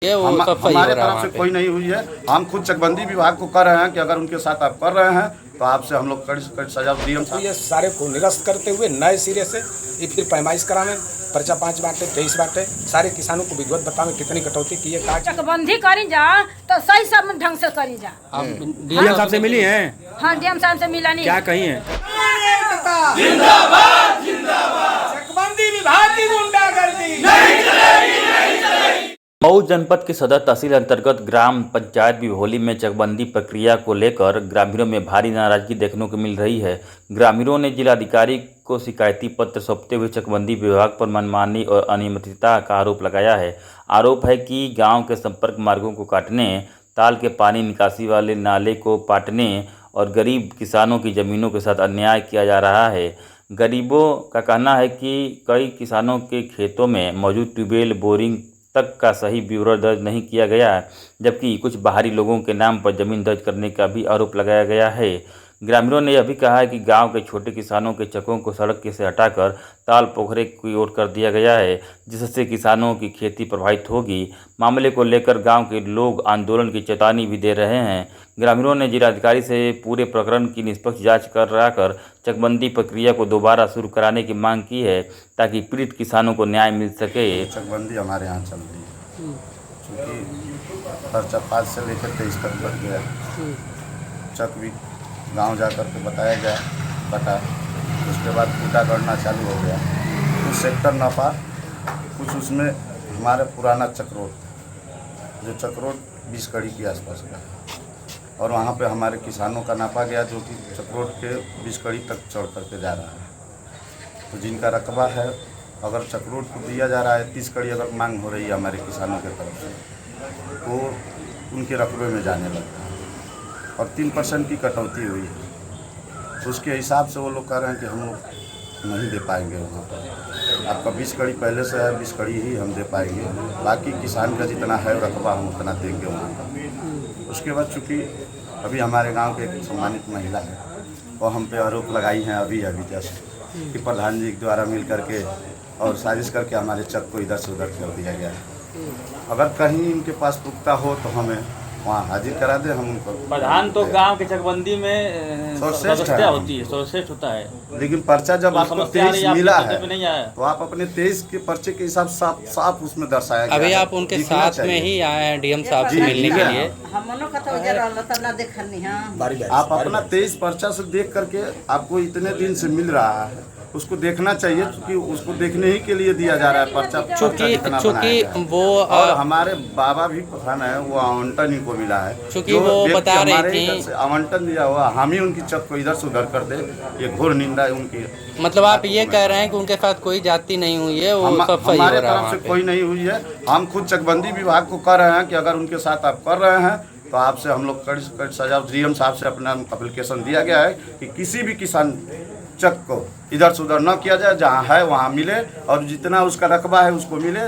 ये वो सब सही हमारे हो रहा है तरफ से वहाँ पे। कोई नहीं हुई है। हम खुद चकबंदी विभाग को कर रहे हैं कि अगर उनके साथ आप कर रहे हैं तो आपसे हम लोग कड़ी सजा डीएम तो ये सारे को निरस्त करते हुए नए सिरे से ये फिर पैमाइश करावें, पर्चा 5 बांटे 23 बांटे, सारे किसानों को विधिवत बतावें कितनी कटौती की है काज चकबंदी करी जा तो सही सब ढंग से करी जा। आप डीएम साहब से मिली हैं? हाँ डीएम साहब से मिला नहीं। क्या कही हैं? जिंदाबाद जिंदाबाद चकबंदी विभाग की गुंडागर्दी नहीं चलेगी, नहीं चलेगी। मऊ जनपद के सदर तहसील अंतर्गत ग्राम पंचायत बिभोली में चकबंदी प्रक्रिया को लेकर ग्रामीणों में भारी नाराजगी देखने को मिल रही है। ग्रामीणों ने जिलाधिकारी को शिकायती पत्र सौंपते हुए चकबंदी विभाग पर मनमानी और अनियमितता का आरोप लगाया है। आरोप है कि गांव के संपर्क मार्गों को काटने, ताल के पानी निकासी वाले नाले को पाटने और गरीब किसानों की ज़मीनों के साथ अन्याय किया जा रहा है। गरीबों का कहना है कि कई किसानों के खेतों में मौजूद ट्यूबवेल, बोरिंग तक का सही ब्यौरा दर्ज नहीं किया गया, जबकि कुछ बाहरी लोगों के नाम पर ज़मीन दर्ज करने का भी आरोप लगाया गया है। ग्रामीणों ने यह भी कहा है कि गांव के छोटे किसानों के चकों को सड़क से हटाकर ताल पोखरे की ओर कर दिया गया है, जिससे किसानों की खेती प्रभावित होगी। मामले को लेकर गांव के लोग आंदोलन की चेतावनी भी दे रहे हैं। ग्रामीणों ने जिलाधिकारी से पूरे प्रकरण की निष्पक्ष जांच कराकर चकबंदी प्रक्रिया को दोबारा शुरू कराने की मांग की है, ताकि पीड़ित किसानों को न्याय मिल सके। चकबंदी हमारे यहाँ चल रही है, क्योंकि पर्चा 5 से लेकर 23 तक बढ़ गया। चक भी गांव जा कर के बताया गया, कटा, उसके बाद कूटा गड़ना चालू हो गया। कुछ सेक्टर नापा, कुछ उसमें हमारे पुराना चक्रोट, जो चक्रोट 20 कड़ी के आसपास का है, और वहाँ पे हमारे किसानों का नापा गया, जो कि चक्रोट के 20 कड़ी तक चढ़ करके जा रहा है। तो जिनका रकबा है, अगर चक्रोट को दिया जा रहा है 30 कड़ी अगर मांग हो रही है हमारे किसानों के तरफ से, तो उनके रकबे में जाने लगता है और 3% की कटौती हुई है। तो उसके हिसाब से वो लोग कह रहे हैं कि हम लोग नहीं दे पाएंगे वहाँ पर। आपका 20 कड़ी पहले से है, 20 कड़ी ही हम दे पाएंगे, बाकी किसान का जितना है रकबा हम उतना देंगे वहाँ पर। उसके बाद चूँकि अभी हमारे गांव के एक सम्मानित महिला है, वो हम पे आरोप लगाई हैं अभी जैसे कि प्रधान जी द्वारा मिल करके और साजिश करके हमारे चक को इधर से उधर कर दिया गया है। अगर कहीं इनके पास पुख्ता हो तो हमें वहाँ हाजिर करा दे, हम उनको। प्रधान तो गांव के चकबंदी में सदस्य होती है, सर्वश्रेष्ठ होता है, लेकिन पर्चा जब आपको 23 मिला है नहीं आया, तो आप अपने 23 के पर्चे के हिसाब साफ उसमें दर्शाया गया। अभी आप उनके साथ में ही आए हैं डीएम साहब से मिलने के लिए। आप अपना 23 पर्चा से देख करके आपको इतने दिन से मिल रहा है, उसको देखना चाहिए, क्योंकि उसको देखने ही के लिए दिया जा रहा है पर्चा। चूँकि वो और हमारे बाबा भी प्रधान है, वो आवंटन इनको मिला है, चूँकि वो बता रही थी आवंटन दिया हुआ, हम ही उनकी चक को इधर से उधर कर दे, ये घोर निंदा है उनकी। मतलब आप ये कह रहे हैं कि उनके साथ कोई जाति नहीं हुई है, वो सब सही हो हमारे रहा है तरफ से वहाँ कोई नहीं हुई है। हम खुद चकबंदी विभाग को कर रहे हैं कि अगर उनके साथ आप कर रहे हैं तो आपसे हम लोग कड़ी सजा, डीएम साहब से अपना एप्लीकेशन दिया गया है कि किसी भी किसान चक को इधर से उधर न किया जाए, जहाँ है वहाँ मिले और जितना उसका रकबा है उसको मिले।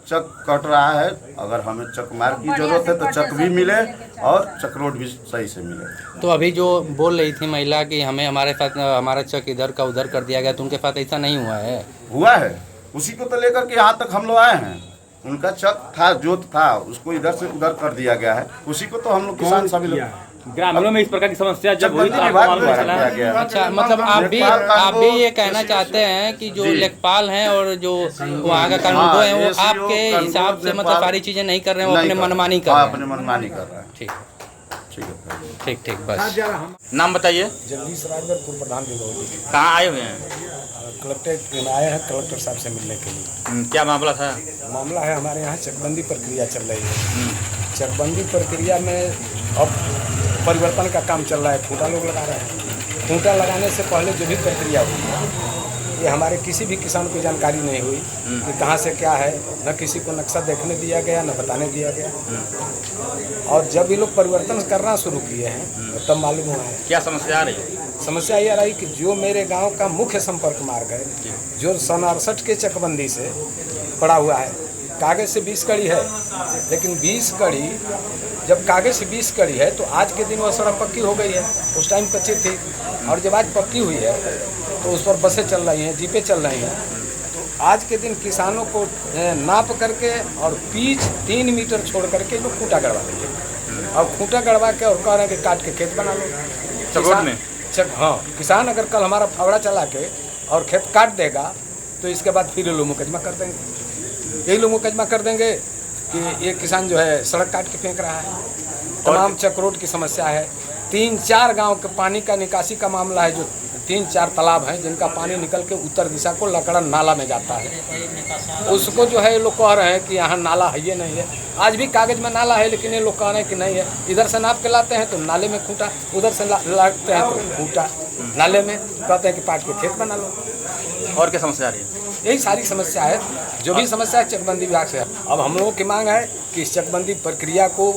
चक कट रहा है, अगर हमें चक मार की जरूरत है तो चक भी मिले और चक्रोट भी सही से मिले। तो अभी जो बोल रही थी महिला कि हमें हमारे साथ हमारा चक इधर का उधर कर दिया गया, तो उनके साथ ऐसा नहीं हुआ है? हुआ है, उसी को तो लेकर के यहाँ तक हम लोग आए हैं। उनका चक था, जोत था, उसको इधर से उधर कर दिया गया है, उसी को तो हम लोग किसान सभी लोग। ग्रामीणों में इस प्रकार की समस्या जब हुई तो अच्छा, मतलब आप भी ये कहना चाहते हैं कि जो लेखपाल हैं और जो वहाँ का कानून है वो आपके हिसाब से मतलब सारी चीजें नहीं कर रहे हैं, वो अपने मनमानी कर रहे हैं? अपने मनमानी कर रहे हैं। ठीक ठीक है, ठीक बस। नाम बताइए। जगदीश राजगर पूर्व प्रधान विभाग। कहाँ आए हुए हैं? कलेक्ट्रेट में आए हैं कलेक्टर साहब से मिलने के लिए। क्या मामला था? मामला है हमारे यहाँ चकबंदी प्रक्रिया चल रही है। चकबंदी प्रक्रिया में अब परिवर्तन का काम चल रहा है, खूंटा लोग लगा रहे हैं। खूंटा लगाने से पहले जो भी प्रक्रिया हुई, ये हमारे किसी भी किसान को जानकारी नहीं हुई कि कहाँ से क्या है, न किसी को नक्शा देखने दिया गया, न बताने दिया गया। और जब ये लोग परिवर्तन करना शुरू किए हैं तब मालूम हुआ है। क्या समस्या आ रही है? समस्या ये रही कि जो मेरे गांव का मुख्य संपर्क मार्ग है, जो सन 68 के चकबंदी से पड़ा हुआ है, कागज से 20 कड़ी है, लेकिन 20 कड़ी जब कागज से 20 कड़ी है तो आज के दिन वह सड़क पक्की हो गई है। उस टाइम कच्ची थी, और जब आज पक्की हुई है तो उस पर बसें चल रही हैं, जीपें चल रही हैं। तो आज के दिन किसानों को नाप करके और बीच 3 मीटर छोड़ करके लोग खूंटा गड़वा देंगे और खूंटा गड़वा के और कह रहे हैं कि काट के खेत बना लो। हाँ, किसान अगर कल हमारा फावड़ा चला के और खेत काट देगा तो इसके बाद फिर लोग मुकदमा कर देंगे। यही लोग मुकदमा कर देंगे कि ये किसान जो है सड़क काट के फेंक रहा है। तमाम चक रोड की समस्या है। 3-4 गांव के पानी का निकासी का मामला है, जो 3-4 तालाब हैं जिनका पानी निकल के उत्तर दिशा को लकड़ा नाला में जाता है। उसको जो है ये लोग कह रहे हैं कि यहाँ नाला है, ये नहीं है। आज भी कागज में नाला है, लेकिन ये लोग कह रहे हैं कि नहीं है। इधर से नाप के लाते हैं तो नाले में खूंटा, उधर से लाते हैं तो खूंटा नाले में, कहते हैं कि पाट के खेत बना लो। और क्या समस्या आ रही है? यही सारी समस्या है, जो भी समस्या है चकबंदी विभाग से है। अब हम लोगों की मांग है कि इस चकबंदी प्रक्रिया को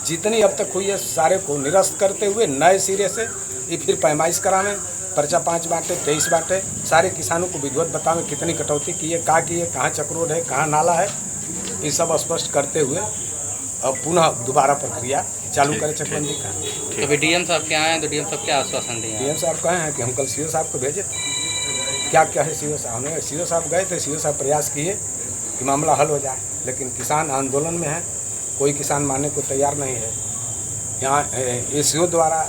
जितनी अब तक हुई है सारे को निरस्त करते हुए नए सिरे से ये फिर पैमाइश करावें। पर्चा 5 बांटे, 23 बांटे, सारे किसानों को विधिवत बतावें कितनी कटौती की है, कहाँ चक्रोड है, कहाँ नाला है, ये सब स्पष्ट करते हुए अब पुनः दोबारा प्रक्रिया चालू करें चकबंदी का। तो अभी डीएम साहब के आए हैं तो डीएम साहब क्या आश्वासन दिए? डीएम साहब कहे हैं कि हम कल सीओ साहब को भेजे। क्या क्या है सीओ साहब ने, सीओ साहब गए थे, सीओ साहब प्रयास किए कि मामला हल हो जाए, लेकिन किसान आंदोलन में है, कोई किसान मानने को तैयार नहीं है। यहाँ एसीओ द्वारा,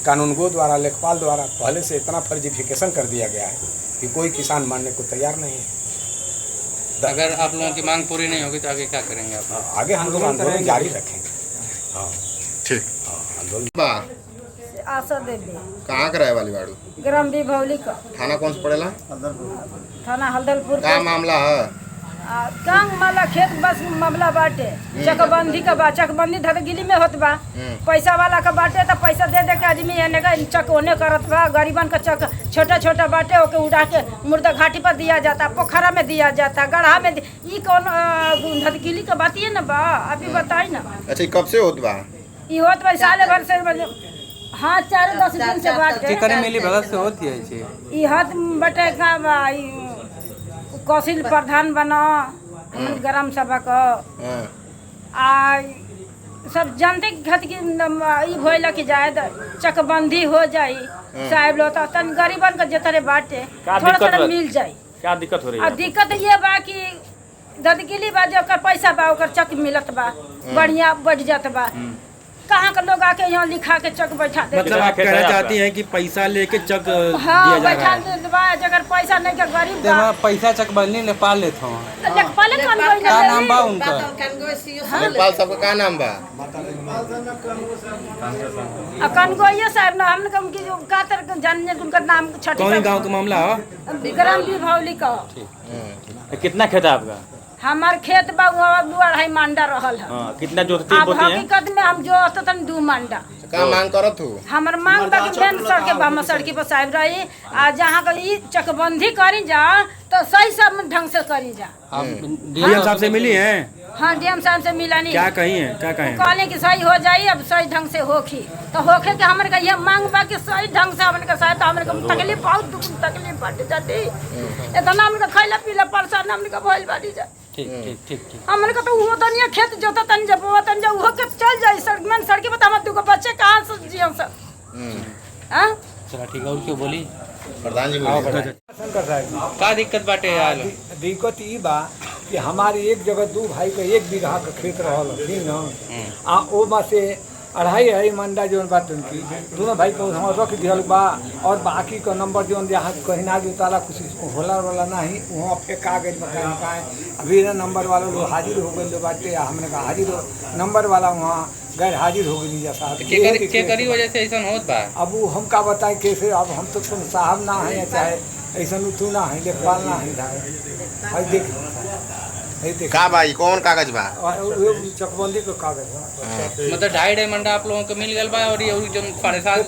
कानूनगो द्वारा, लेखपाल द्वारा पहले से इतना फर्जिफिकेशन कर दिया गया है कि कोई किसान मानने को तैयार नहीं है। अगर आप लोगों की मांग पूरी नहीं होगी तो आगे क्या करेंगे आप? आगे हम लोग आंदोलन जारी रखेंगे। हाँ ठीक। हाँ, आंदोलन। आशा देवी, कहाँ का रहे वाली बाड़ू? ग्राम विभौली का, थाना कौन सा पड़ेला? थाना हल्दलपुर क्या मामला है? गांव माला खेत बस मामला बाटे। चकबंदी का बा, चकबंदी धरगिली में होत बा। पैसा वाला का बाटे तो पैसा दे दे के आदमी एने का चक ओने करत बा। गरीबन का चक छोटा छोटा बाटे, ओके उड़ा के मुर्दा घाटी पर दिया जाता, पोखरा में दिया जाता, गढ़ा में ई कौन धरगिली का बात ये ना बा? अभी बताई ना। अच्छा, कब से होत बा? ई होत बा साल भर से। हाँ, 4-10 दिन से बाटे। करे मिली भगत से होती है जी। ई हाथ बटे का बा, कौशल प्रधान बना ग्राम सभा का आ सब जनते खातिर ई भइल कि जाए चकबंदी हो जाई साहब लो तो तन गरीबन के जतरे बाटे थोड़ा थोड़ा मिल जाई। क्या दिक्कत हो रही है? दिक्कत ये बा कि ददगिली बा, जो पैसा बा ओकर चक मिलत बा, बढ़िया बढ़ जात बा। कहाँ के लोग आके यहाँ लिखा के चक बैठा दे। मतलब आप कहना चाहती हैं कि पैसा लेके चक हाँ, दिया जा बैठा रहा है? दे अगर पैसा नहीं के गरीब बा। पैसा चकबंदी नेपाल लेते हो। लेखपाल क्या नाम बा उनका? लेखपाल साहब का क्या नाम बा? कनगोइया साहब ना, हमने कहा उनकी जो कातर जानने उनका नाम छठी कौन गांव का मामला है? ग्राम विभौली का। कितना खेत है आपका? हमार खेत बा 2-2.5 मांडा रहल है। कितना जोतती अब बोती है? हकीकत में हम जो तन 2 मांडा। क्या मांग करत हो? हमर मांग बा कि मेन सड़के बा, हम सड़की पर साहब रही आ जहाँ का ई चकबंदी करी जा तो सही सब ढंग से करी जा। डीएम साहब से मिली हैं? हाँ, डीएम साहब से मिला नहीं। क्या कही है, क्या कहें? कहले कि सही हो जाई, अब सही ढंग से होखी तो होखे के हमरे का ये मांग बा कि सही ढंग से हमरे का शायद तो हमरे का तकलीफ बहुत दुख तकलीफ बढ़ जाती। इतना हमरे का खैला पीला परेशान हमरे का भइल बाड़ी जा। ठीक ठीक ठीक ठीक। हमरे का तो वो तनिया खेत जोता तन जब वो तन जा वो के चल जाई सड़क में, सड़की पर हम दुगो बच्चे कहां से जियन सब। हां, चला ठीक है। और क्यों बोली प्रधान जी? शंकर साहब, का दिक्कत बाटे यार? दिक्कत ई बा कि हमारे एक जगह 2 भाई का 1 बीघा का खेत रहल ठीक न, आ ओ में से 2.5 मंडा जो बात उनकी दोनों भाई को हम रख दियल बा, और बाकी का नंबर जो जहाँ कहीं ना जुताला कुछ होला वाला नहीं वहाँ फेंका गई मकान का। अभी ना नंबर वाला लोग हाजिर हो गए बाटे, हमने कहा हाजिर नंबर वाला वहाँ गैर हाजिर हो गई जैसा के करी वजह से ऐसा होत बा। अब वो हम का बताएं कैसे? अब हम तो तुम साहब ना है चाहे ऐसा तू ना है, लेखपाल ना है। देख का भाई कौन कागज बा? चकबंदी का कागज बा। मतलब 2.5 मंडा आप लोगों को मिल गल बा और ये जो परेशान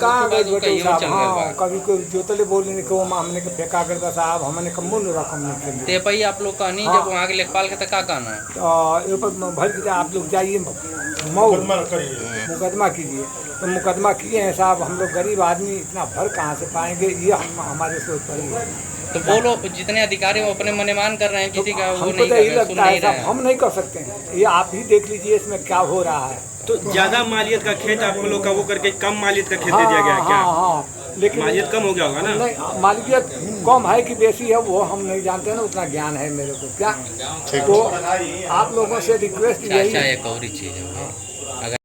कभी कोई जोतले बोले नहीं को हमने के फेंका कर साहब, हमने का मूल रकम नहीं ते पई आप लोग कहनी जब वहाँ के लेखपाल के का कहना है? ये पर भर आप लोग जाइए मुकदमा कीजिए। तो मुकदमा किए हैं साहब, हम लोग गरीब आदमी इतना भर कहाँ से पाएंगे, ये हमारे सोच पर है। तो वो लोग जितने अधिकारी वो अपने मनमान कर रहे हैं, किसी का वो हमको नहीं तो कर यही रहे, सुन लगता है नहीं रहे साहब, हैं। हम नहीं कर सकते हैं। ये आप ही देख लीजिए इसमें क्या हो रहा है। तो ज्यादा मालियत का खेत आप लोग का वो करके कम मालियत का खेत दे दिया गया है क्या? हाँ, लेकिन मालियत कम हो गया होगा ना? नहीं, मालिकियत कम है कि बेसी है वो हम नहीं जानते ना, उतना ज्ञान है मेरे को क्या। तो आप लोगों से रिक्वेस्ट यही अच्छा एक और ही चीज़ है